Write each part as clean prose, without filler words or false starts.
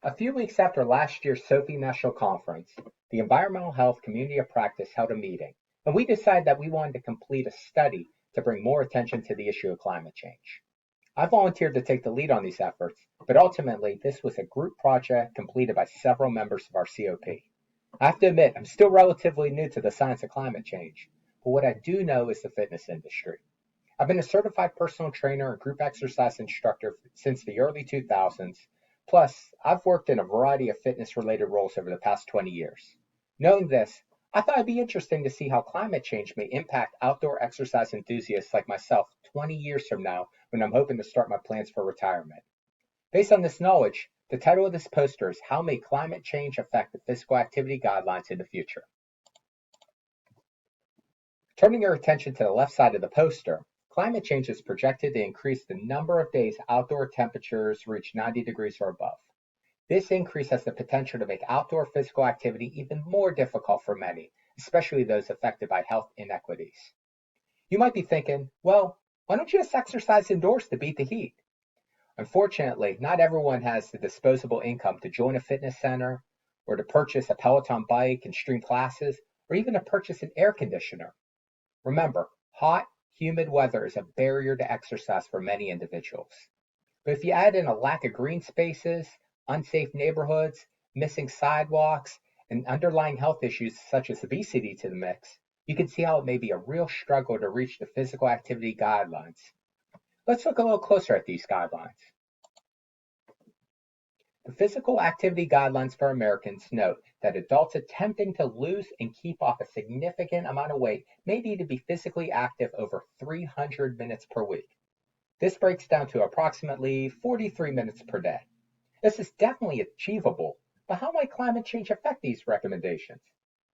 A few weeks after last year's SOPHE National Conference, the Environmental Health Community of Practice held a meeting, and we decided that we wanted to complete a study to bring more attention to the issue of climate change. I volunteered to take the lead on these efforts, but ultimately this was a group project completed by several members of our COP. I have to admit, I'm still relatively new to the science of climate change, but what I do know is the fitness industry. I've been a certified personal trainer and group exercise instructor since the early 2000s. Plus, I've worked in a variety of fitness-related roles over the past 20 years. Knowing this, I thought it'd be interesting to see how climate change may impact outdoor exercise enthusiasts like myself 20 years from now when I'm hoping to start my plans for retirement. Based on this knowledge, the title of this poster is How May Climate Change Affect the Physical Activity Guidelines in the Future? Turning your attention to the left side of the poster, climate change is projected to increase the number of days outdoor temperatures reach 90 degrees or above. This increase has the potential to make outdoor physical activity even more difficult for many, especially those affected by health inequities. You might be thinking, well, why don't you just exercise indoors to beat the heat? Unfortunately, not everyone has the disposable income to join a fitness center, or to purchase a Peloton bike and stream classes, or even to purchase an air conditioner. Remember, hot, humid weather is a barrier to exercise for many individuals. But if you add in a lack of green spaces, unsafe neighborhoods, missing sidewalks, and underlying health issues such as obesity to the mix, you can see how it may be a real struggle to reach the physical activity guidelines. Let's look a little closer at these guidelines. The physical activity guidelines for Americans note that adults attempting to lose and keep off a significant amount of weight may need to be physically active over 300 minutes per week. This breaks down to approximately 43 minutes per day. This is definitely achievable, but how might climate change affect these recommendations?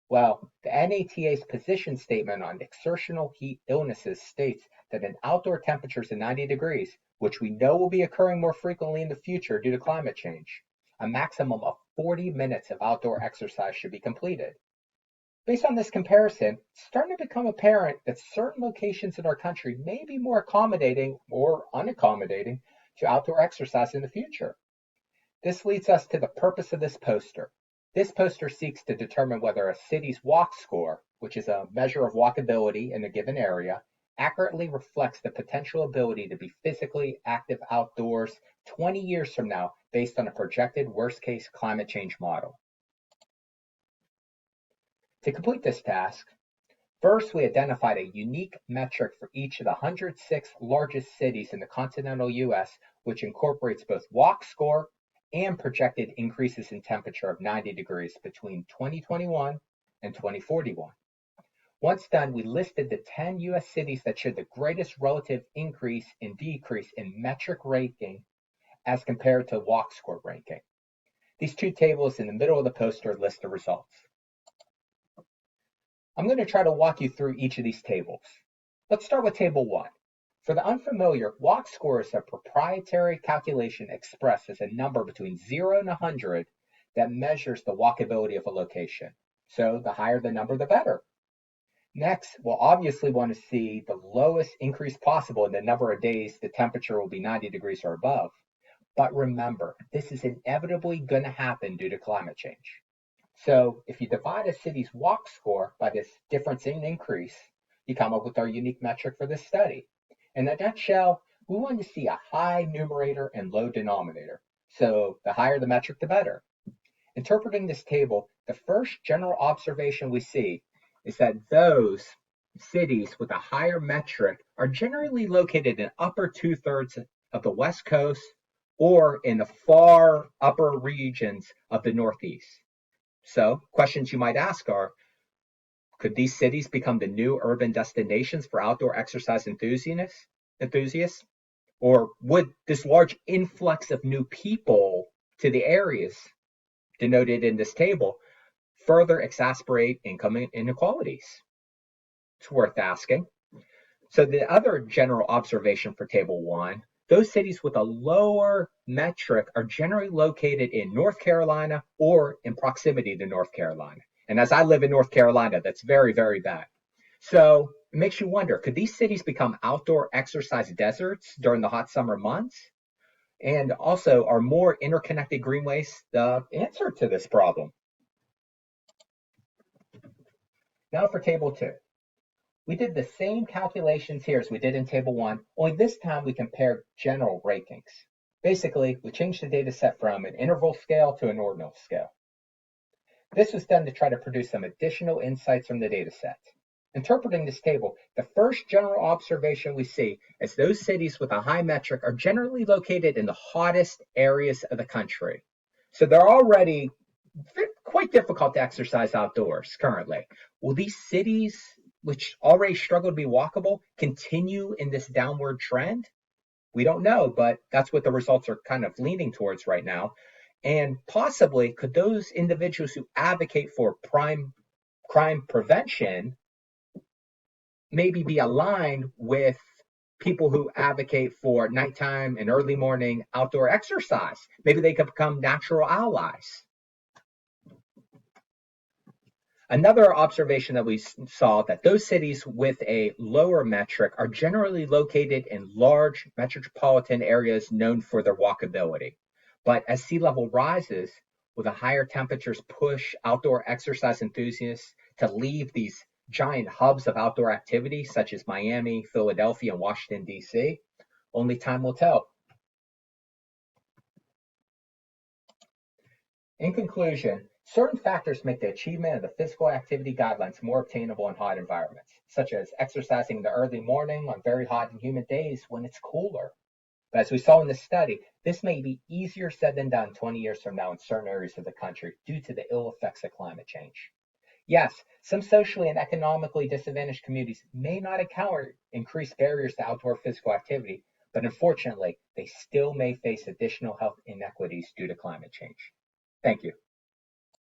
Well, the NATA's position statement on exertional heat illnesses states that in outdoor temperatures of 90 degrees, which we know will be occurring more frequently in the future due to climate change, a maximum of 40 minutes of outdoor exercise should be completed. Based on this comparison, it's starting to become apparent that certain locations in our country may be more accommodating or unaccommodating to outdoor exercise in the future. This leads us to the purpose of this poster. This poster seeks to determine whether a city's walk score, which is a measure of walkability in a given area, accurately reflects the potential ability to be physically active outdoors 20 years from now based on a projected worst-case climate change model. To complete this task, first we identified a unique metric for each of the 106 largest cities in the continental US, which incorporates both walk score and projected increases in temperature of 90 degrees between 2021 and 2041. Once done, we listed the 10 US cities that showed the greatest relative increase and decrease in metric ranking as compared to walk score ranking. These two tables in the middle of the poster list the results. I'm going to try to walk you through each of these tables. Let's start with table 1. For the unfamiliar, walk score is a proprietary calculation expressed as a number between 0 and 100 that measures the walkability of a location. So the higher the number, the better. Next, we'll obviously want to see the lowest increase possible in the number of days the temperature will be 90 degrees or above. But remember, this is inevitably going to happen due to climate change. So if you divide a city's walk score by this difference in increase, you come up with our unique metric for this study. In a nutshell, we want to see a high numerator and low denominator. So the higher the metric, the better. Interpreting this table, the first general observation we see is that those cities with a higher metric are generally located in upper two-thirds of the West Coast or in the far upper regions of the Northeast. So questions you might ask are, could these cities become the new urban destinations for outdoor exercise enthusiasts? Or would this large influx of new people to the areas denoted in this table further exacerbate income inequalities? It's worth asking. So the other general observation for table 1, those cities with a lower metric are generally located in North Carolina or in proximity to North Carolina. And as I live in North Carolina, that's very, very bad. So it makes you wonder, could these cities become outdoor exercise deserts during the hot summer months? And also, are more interconnected greenways the answer to this problem? Now for table 2. We did the same calculations here as we did in table 1, only this time we compared general rankings. Basically, we changed the data set from an interval scale to an ordinal scale. This was done to try to produce some additional insights from the data set. Interpreting this table, the first general observation we see is those cities with a high metric are generally located in the hottest areas of the country. So they're already quite difficult to exercise outdoors currently. Will these cities, which already struggle to be walkable, continue in this downward trend? We don't know, but that's what the results are kind of leaning towards right now. And possibly, could those individuals who advocate for crime prevention maybe be aligned with people who advocate for nighttime and early morning outdoor exercise? Maybe they could become natural allies. Another observation that we saw that those cities with a lower metric are generally located in large metropolitan areas known for their walkability. But as sea level rises, will the higher temperatures push outdoor exercise enthusiasts to leave these giant hubs of outdoor activity such as Miami, Philadelphia, and Washington, D.C.? Only time will tell. In conclusion, certain factors make the achievement of the physical activity guidelines more obtainable in hot environments, such as exercising in the early morning on very hot and humid days when it's cooler. But as we saw in this study, this may be easier said than done 20 years from now in certain areas of the country due to the ill effects of climate change. Yes, some socially and economically disadvantaged communities may not encounter increased barriers to outdoor physical activity, but unfortunately, they still may face additional health inequities due to climate change. Thank you.